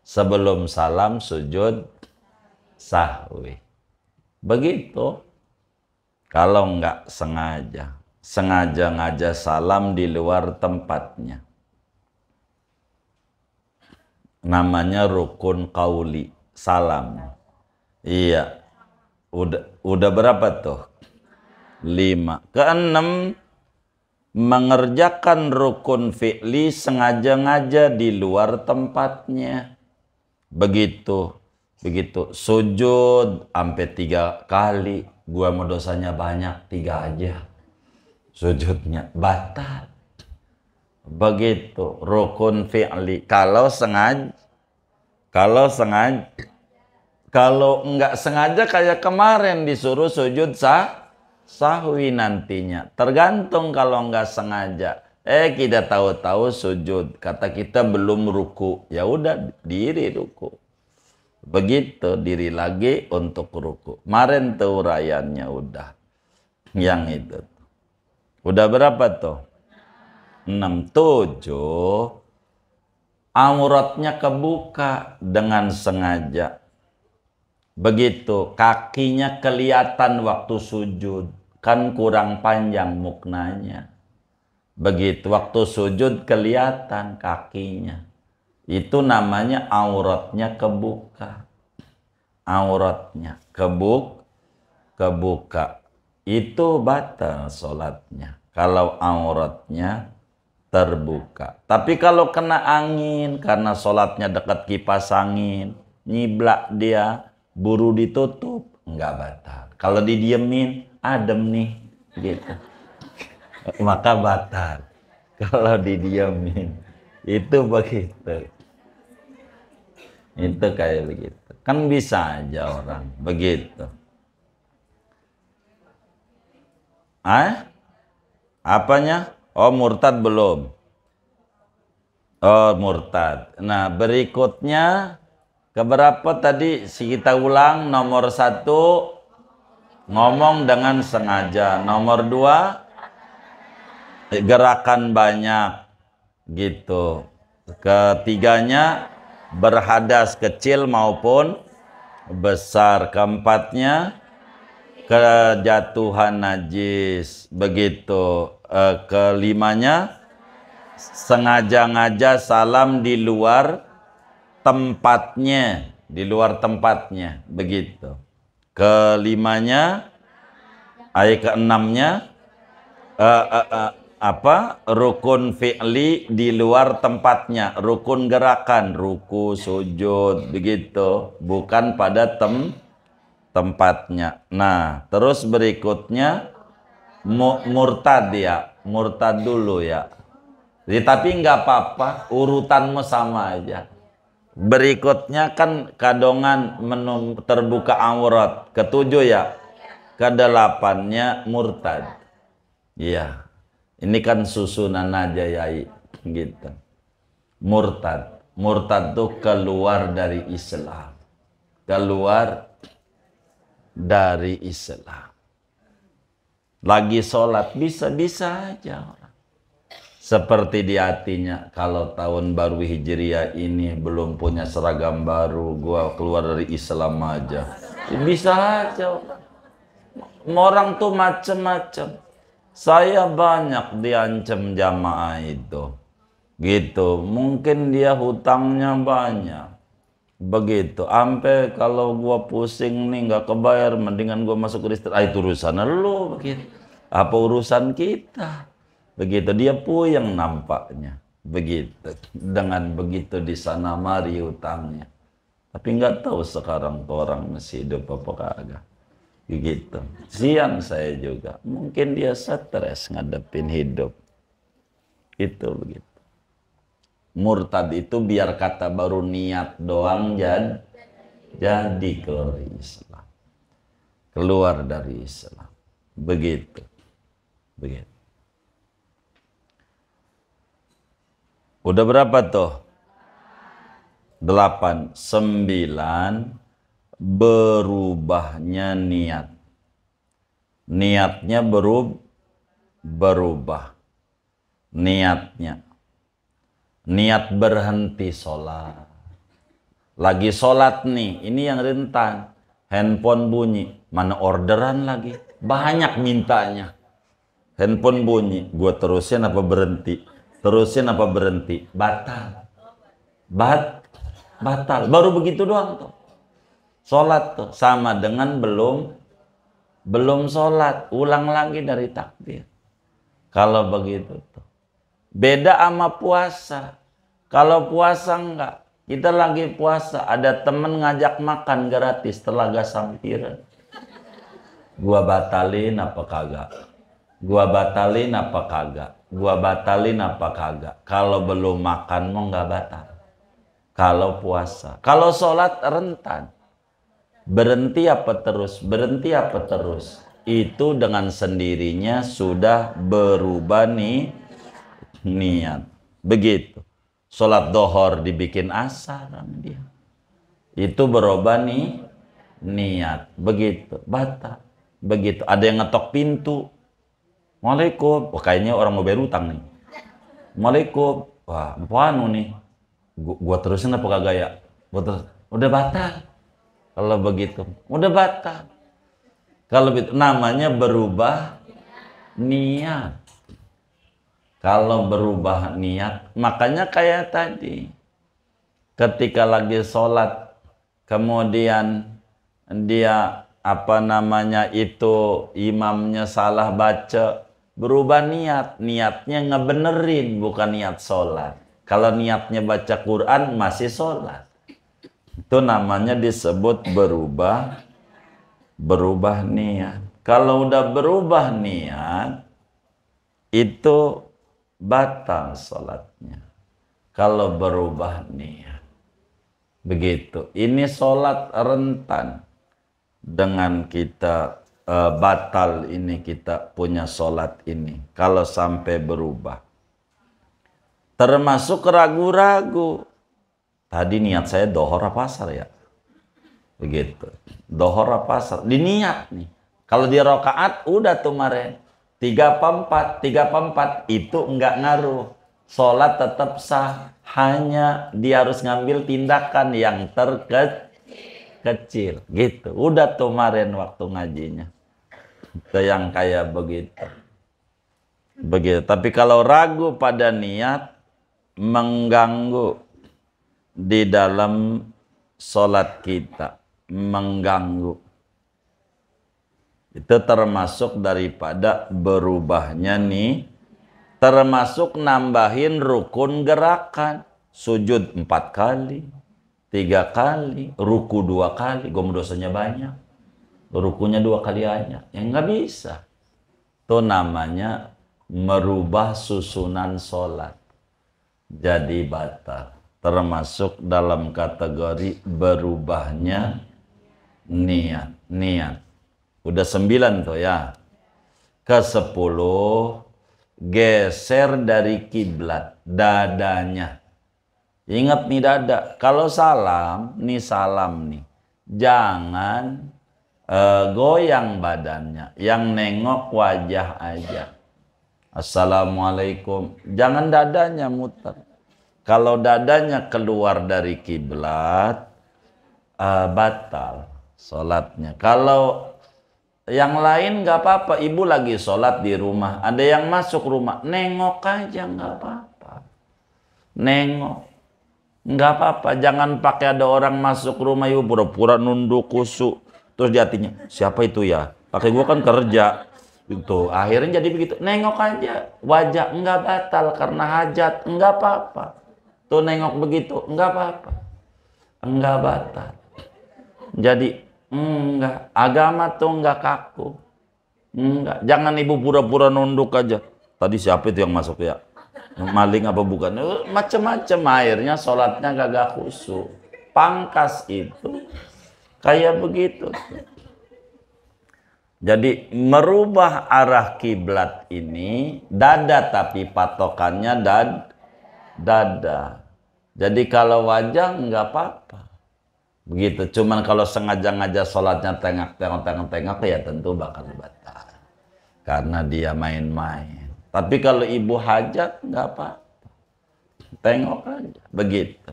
Sebelum salam sujud sahwi. Begitu. Kalau enggak sengaja. Sengaja ngajak salam di luar tempatnya. Namanya rukun qauli, salam. Iya. Udah berapa tuh? 5. Keenam, mengerjakan rukun fi'li sengaja-ngaja di luar tempatnya. Begitu. Sujud sampai 3 kali. Gua mau dosanya banyak, 3 aja. Sujudnya batal. Begitu rukun fi'li. Kalau enggak sengaja kayak kemarin disuruh sujud sahwi nantinya. Tergantung kalau enggak sengaja. Kita tahu-tahu sujud. Kata kita belum ruku. Ya udah diri ruku. Begitu diri lagi untuk ruku. Kemarin tuh uraiannya udah. Yang itu. Udah berapa tuh? 6. 7. Auratnya kebuka dengan sengaja. Begitu. Kakinya kelihatan waktu sujud. Kan kurang panjang muknanya. Begitu. Waktu sujud kelihatan kakinya. Itu namanya auratnya kebuka. Auratnya kebuka. Itu batal sholatnya. Kalau auratnya terbuka. Tapi kalau kena angin, karena sholatnya dekat kipas angin, nyiblak dia, buru ditutup, nggak batal. Kalau didiemin, adem nih, gitu. Maka batal. Kalau didiemin, itu begitu. Itu kayak begitu. Kan bisa aja orang begitu. Apanya? Oh, murtad belum. Oh, murtad. Nah, berikutnya keberapa tadi? Kita ulang. Nomor 1, ngomong dengan sengaja. Nomor 2, gerakan banyak. Gitu. Ketiganya, berhadas kecil maupun besar. Keempatnya, kejatuhan najis. Begitu. Kelimanya, sengaja-ngaja salam di luar tempatnya. Begitu. Kelimanya, keenamnya, rukun fi'li di luar tempatnya. Rukun gerakan, ruku, sujud, begitu. Bukan pada tempatnya. Nah, terus berikutnya murtad ya. Murtad dulu ya. Jadi, tapi nggak apa-apa, urutanmu sama aja. Berikutnya kan kadongan terbuka aurat. Ke-7 ya. Ke-8-nya murtad. Iya. Ini kan susunan aja ya, gitu. Murtad. Murtad tuh keluar dari Islam. Keluar dari Islam. Lagi sholat bisa-bisa aja orang. Seperti di hatinya, kalau tahun baru Hijriah ini belum punya seragam baru, gua keluar dari Islam aja. Bisa aja orang. Orang tuh macem-macem. Saya banyak diancam jamaah itu. Gitu. Mungkin dia hutangnya banyak. Begitu. Sampai kalau gua pusing nih nggak kebayar, mendingan gua masuk Kristen. Itu urusan lu begitu. Apa urusan kita? Begitu. Dia puyeng nampaknya. Begitu. Dengan begitu di sana mari hutangnya. Tapi nggak tahu sekarang tuh orang masih hidup apa kagak. Begitu. Siang saya juga. Mungkin dia stres ngadepin hidup. Itu begitu. Murtad itu biar kata baru niat doang jadi keluar Islam. Keluar dari Islam. Begitu. Begitu. Udah berapa tuh? 8, 9 berubahnya niat. Niatnya berubah. Niatnya. Niat berhenti sholat. Lagi sholat nih, ini yang rentan. Handphone bunyi, mana orderan lagi. Banyak mintanya. Handphone bunyi, gue terusin apa berhenti? Terusin apa berhenti? Batal. Batal. Baru begitu doang tuh. Sholat tuh sama dengan belum sholat. Ulang lagi dari takbir. Kalau begitu tuh. Beda sama puasa. Kalau puasa enggak. Kita lagi puasa. Ada temen ngajak makan gratis. Telaga sampiran. Gua batalin apa kagak? Gua batalin apa kagak? Gua batalin apa kagak? Kalau belum makan mau nggak batal. Kalau puasa. Kalau sholat rentan. Berhenti apa terus? Berhenti apa terus? Itu dengan sendirinya sudah berubah nih niat. Begitu. Sholat dohor dibikin asar dia. Itu berubah nih niat. Begitu. Batal. Begitu. Ada yang ngetok pintu. Waalaikum. Wah, kayaknya orang mau bayar utang nih. Waalaikum. Wah, apaan nih? Gua terusin apa kagak ya? Udah batal. Kalau begitu, udah batal. Kalau begitu namanya berubah niat. Kalau berubah niat, makanya kayak tadi. Ketika lagi sholat, kemudian dia imamnya salah baca, berubah niat. Niatnya ngebenerin, bukan niat sholat. Kalau niatnya baca Quran, masih sholat. Itu namanya disebut berubah niat. Kalau udah berubah niat, itu batal sholatnya. Kalau berubah niat. Begitu. Ini sholat rentan. Dengan kita batal ini, kita punya sholat ini. Kalau sampai berubah. Termasuk ragu-ragu. Tadi niat saya dohor apa asar ya? Begitu. Dohor apa asar? Diniat nih. Kalau di rakaat udah tuh kemarin. 3 apa 4? Itu enggak ngaruh. Sholat tetap sah. Hanya dia harus ngambil tindakan yang terkecil. Gitu. Udah tuh kemarin waktu ngajinya. Itu yang kayak begitu. Begitu. Tapi kalau ragu pada niat, mengganggu di dalam sholat kita, mengganggu. Itu termasuk daripada berubahnya nih, termasuk nambahin rukun gerakan. Sujud 4 kali, 3 kali, ruku 2 kali, gue dosanya banyak. Rukunya 2 kali aja, ya nggak bisa. Itu namanya merubah susunan sholat. Jadi batal. Termasuk dalam kategori berubahnya niat. Udah 9 tuh ya. Ke-10, geser dari kiblat, dadanya. Ingat nih dada. Kalau salam nih. Jangan goyang badannya. Yang nengok wajah aja. Assalamualaikum. Jangan dadanya muter. Kalau dadanya keluar dari kiblat, batal sholatnya. Kalau yang lain nggak apa-apa. Ibu lagi sholat di rumah. Ada yang masuk rumah. Nengok aja nggak apa-apa. Nengok. Nggak apa-apa. Jangan pakai ada orang masuk rumah ibu pura-pura nunduk kusuk. Terus di hatinya, siapa itu ya? Pakai gua kan kerja. Itu akhirnya jadi begitu. Nengok aja. Wajah nggak batal karena hajat. Nggak apa-apa. Tuh nengok begitu. Nggak apa-apa. enggak batal. Jadi enggak, agama tuh enggak kaku. Enggak, jangan ibu pura-pura nunduk aja. Tadi siapa itu yang masuk ya? Maling apa bukan? Macam-macam, akhirnya sholatnya gak khusyuk. Pangkas itu kayak begitu. Jadi merubah arah kiblat ini dada, tapi patokannya dada. Jadi kalau wajah nggak apa-apa. Begitu. Cuman kalau sengaja-ngaja sholatnya tengok-tengok ya tentu bakal batal. Karena dia main-main. Tapi kalau ibu hajat nggak apa-apa. Tengok aja. Begitu.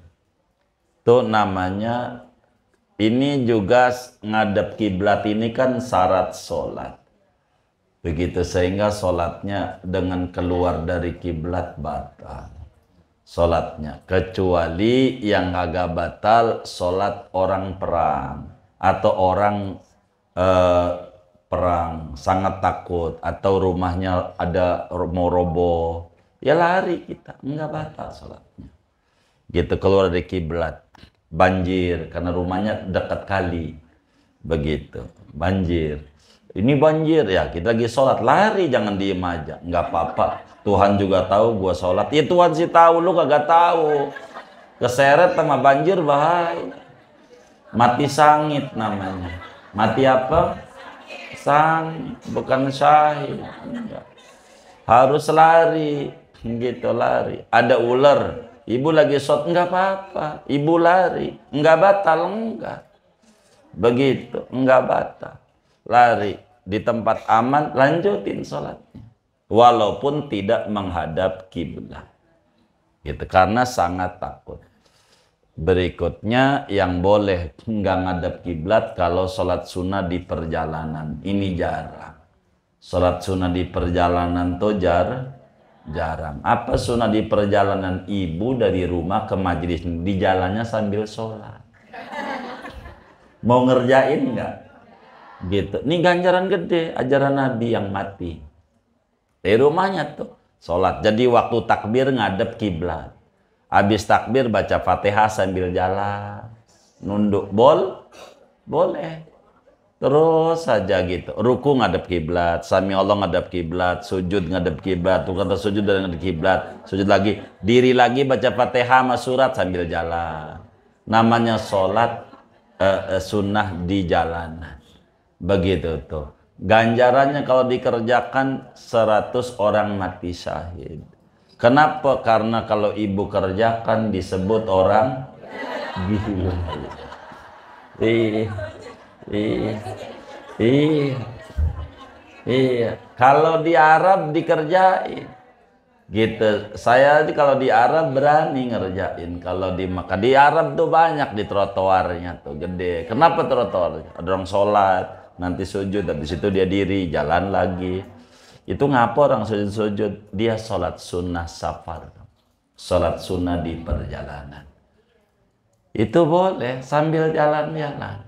Itu namanya, ini juga ngadep kiblat ini kan syarat sholat. Begitu, sehingga sholatnya dengan keluar dari kiblat batal. Sholatnya. Kecuali yang agak batal sholat orang perang. Atau orang perang sangat takut. Atau rumahnya ada mau roboh. Ya lari kita. Enggak batal sholatnya. Gitu, keluar dari kiblat. Banjir karena rumahnya dekat kali. Begitu. Banjir. Ini banjir ya, kita lagi sholat, lari, jangan diem aja. Nggak apa-apa. Tuhan juga tahu gua sholat. Ya Tuhan sih tahu, lu kagak tahu. Keseret sama banjir bahaya. Mati sangit namanya. Mati apa? Sangit, bukan syahid. Enggak. Harus lari, gitu, lari. Ada ular, ibu lagi sholat, nggak apa-apa. Ibu lari, nggak batal, enggak. Begitu, nggak batal. Lari di tempat aman, lanjutin sholatnya walaupun tidak menghadap kiblat, gitu, karena sangat takut. Berikutnya yang boleh nggak ngadap kiblat kalau sholat sunnah di perjalanan. Ini jarang. Sholat sunnah di perjalanan tuh jarang. Apa sunnah di perjalanan? Ibu dari rumah ke majelis di jalannya sambil sholat. Mau ngerjain nggak? Gitu. Ini ganjaran gede, ajaran Nabi yang mati. Di rumahnya tuh sholat. Jadi waktu takbir ngadep kiblat. Habis takbir baca Fatihah sambil jalan. Nunduk boleh. Terus saja gitu. Ruku ngadep kiblat, sami Allah ngadep kiblat, sujud ngadep kiblat, tuh kata sujud dan ngadep kiblat, sujud lagi, diri lagi baca Fatihah sama surat sambil jalan. Namanya sholat sunnah di jalanan. Begitu tuh. Ganjarannya kalau dikerjakan 100 orang mati syahid. Kenapa? Karena kalau ibu kerjakan disebut orang gila. Iya. Kalau di Arab dikerjain. Gitu. Saya kalau di Arab berani ngerjain. Kalau di Makkah, di Arab tuh banyak di trotoarnya tuh gede. Kenapa trotoarnya? Ada orang sholat, nanti sujud, habis itu dia diri, jalan lagi. Itu ngapa orang sujud-sujud? Dia sholat sunnah safar. Sholat sunnah di perjalanan. Itu boleh sambil jalan-jalan.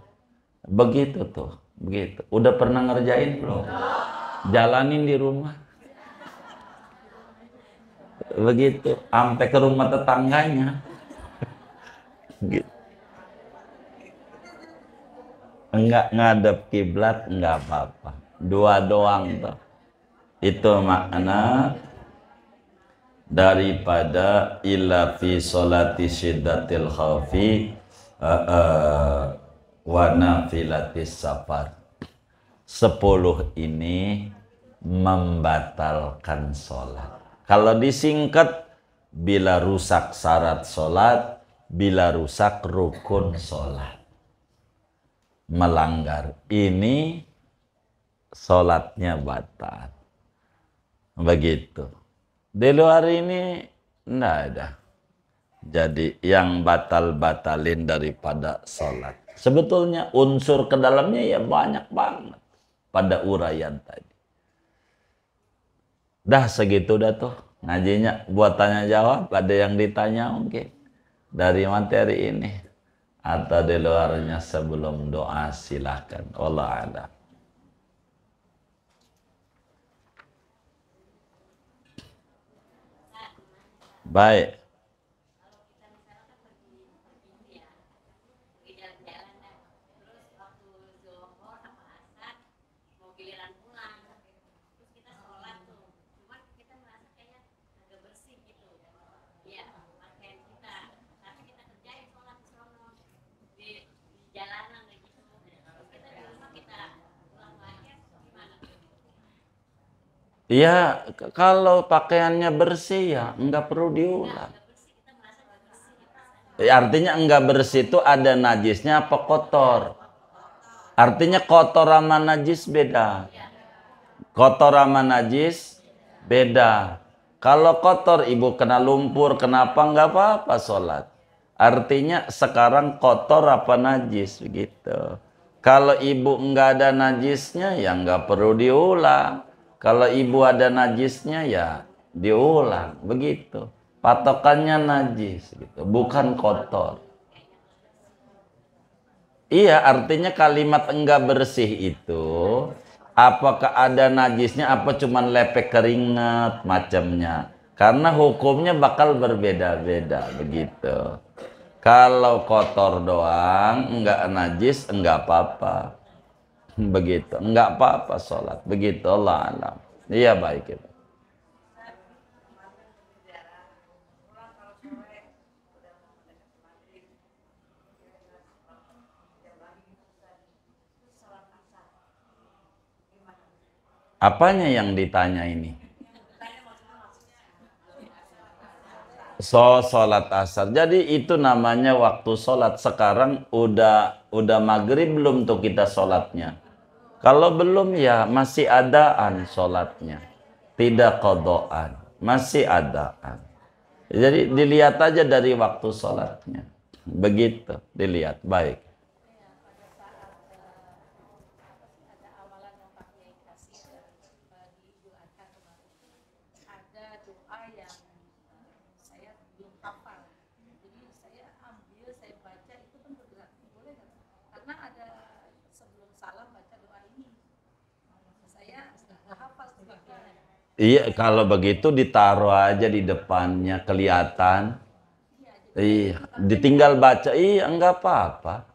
Begitu tuh. Begitu. Udah pernah ngerjain belum? Jalanin di rumah. Begitu, sampai ke rumah tetangganya. Gitu. Enggak ngadep kiblat enggak apa-apa. Dua doang tuh. Itu makna daripada illa fi sholati syiddatil khawfi wa nafilatis safar. 10 ini membatalkan sholat. Kalau disingkat, bila rusak syarat sholat, bila rusak rukun sholat. Melanggar ini, sholatnya batal. Begitu. Di luar ini, enggak ada. Jadi yang batal-batalin daripada sholat. Sebetulnya unsur ke dalamnya ya banyak banget pada uraian tadi. Dah segitu dah tuh ngajinya, buat tanya jawab. Ada yang ditanya mungkin dari materi ini atau di luarnya sebelum doa silakan. Wallahu a'lam. Baik. Ya, kalau pakaiannya bersih ya enggak perlu diulang. Ya, artinya enggak bersih itu ada najisnya apa kotor? Artinya kotor sama najis beda. Kotor sama najis beda. Kalau kotor ibu kena lumpur, kenapa enggak apa-apa sholat. Artinya sekarang kotor apa najis begitu. Kalau ibu enggak ada najisnya ya enggak perlu diulang. Kalau ibu ada najisnya ya diulang begitu. Patokannya najis gitu, bukan kotor. Iya, artinya kalimat enggak bersih itu apakah ada najisnya apa cuman lepek keringat macamnya. Karena hukumnya bakal berbeda-beda begitu. Kalau kotor doang, enggak najis, enggak apa-apa. Begitu, enggak apa-apa sholat. Begitu Allah alam. Iya baik itu. Apanya yang ditanya ini? Sholat asar. Jadi itu namanya waktu sholat. Sekarang udah maghrib belum tuh kita sholatnya? Kalau belum ya masih adaan sholatnya. Tidak kodoan. Masih adaan. Jadi dilihat aja dari waktu sholatnya. Begitu dilihat. Baik. Iya, kalau begitu ditaruh aja di depannya kelihatan. Iya, ditinggal baca. Iya, enggak apa-apa.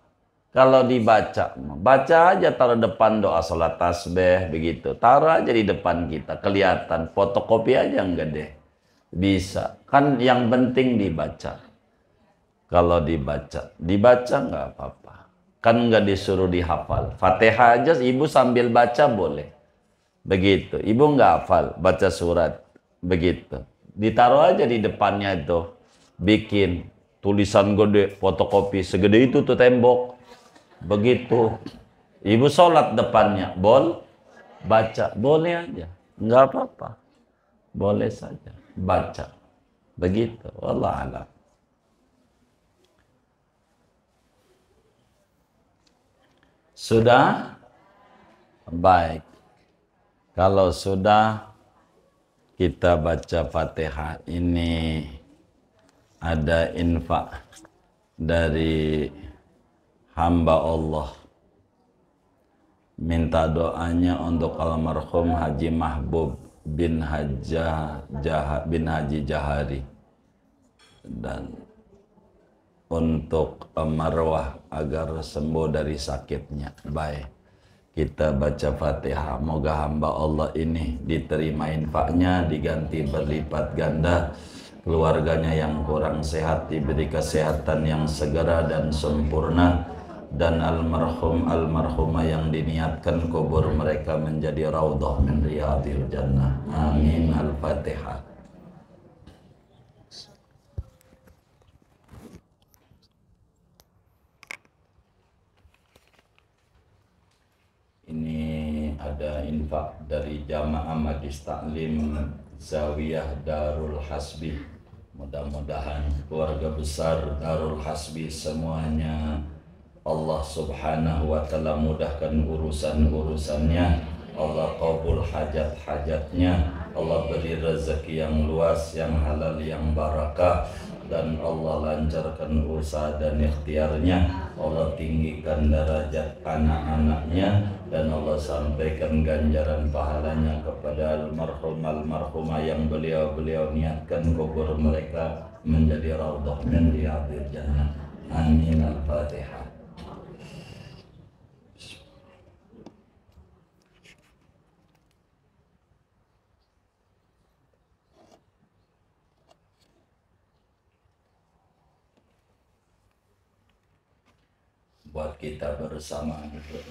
Kalau dibaca, baca aja taruh depan doa sholat tasbih begitu. Taruh aja di depan kita, kelihatan. Fotokopi aja enggak deh. Bisa. Kan yang penting dibaca. Kalau dibaca enggak apa-apa. Kan enggak disuruh dihafal. Fatihah aja ibu sambil baca boleh. Begitu. Ibu nggak hafal baca surat. Begitu. Ditaruh aja di depannya itu. Bikin tulisan gede, fotokopi segede itu tuh tembok. Begitu. Ibu sholat depannya. Baca. Boleh aja. Nggak apa-apa. Boleh saja. Baca. Begitu. Wallah alam. Sudah? Baik. Kalau sudah kita baca Fatihah ini ada infak dari hamba Allah, minta doanya untuk almarhum Haji Mahbub bin Haji Jahari dan untuk marwah agar sembuh dari sakitnya. Baik, kita baca Fatihah. Moga hamba Allah ini diterima infaknya, diganti berlipat ganda. Keluarganya yang kurang sehat diberi kesehatan yang segera dan sempurna, dan almarhumah yang diniatkan kubur mereka menjadi raudhah min riyadil jannah. Amin. Al-Fatihah. Ini ada infak dari Jamaah Majlis Taklim Zawiyah Darul Hasbi. Mudah-mudahan keluarga besar Darul Hasbi semuanya Allah Subhanahu wa taala mudahkan urusan-urusannya. Allah kabul hajat-hajatnya. Allah beri rezeki yang luas, yang halal, yang barakah, dan Allah lancarkan usaha dan ikhtiarnya. Allah tinggikan derajat anak-anaknya, dan Allah sampaikan ganjaran pahalanya kepada almarhumah yang beliau niatkan kubur mereka menjadi raudhah min riyadil jannah. Amin. Al-Fatihah. buat kita bersama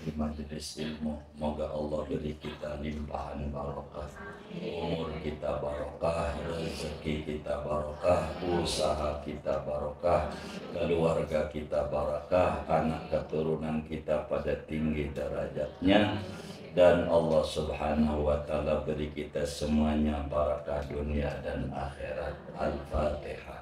di majelis ilmu. Moga Allah beri kita limpahan barokah, umur kita barokah, rezeki kita barokah, usaha kita barokah, keluarga kita barokah, anak keturunan kita pada tinggi derajatnya, dan Allah Subhanahu wa Ta'ala beri kita semuanya barakah dunia dan akhirat. Al-Fatihah.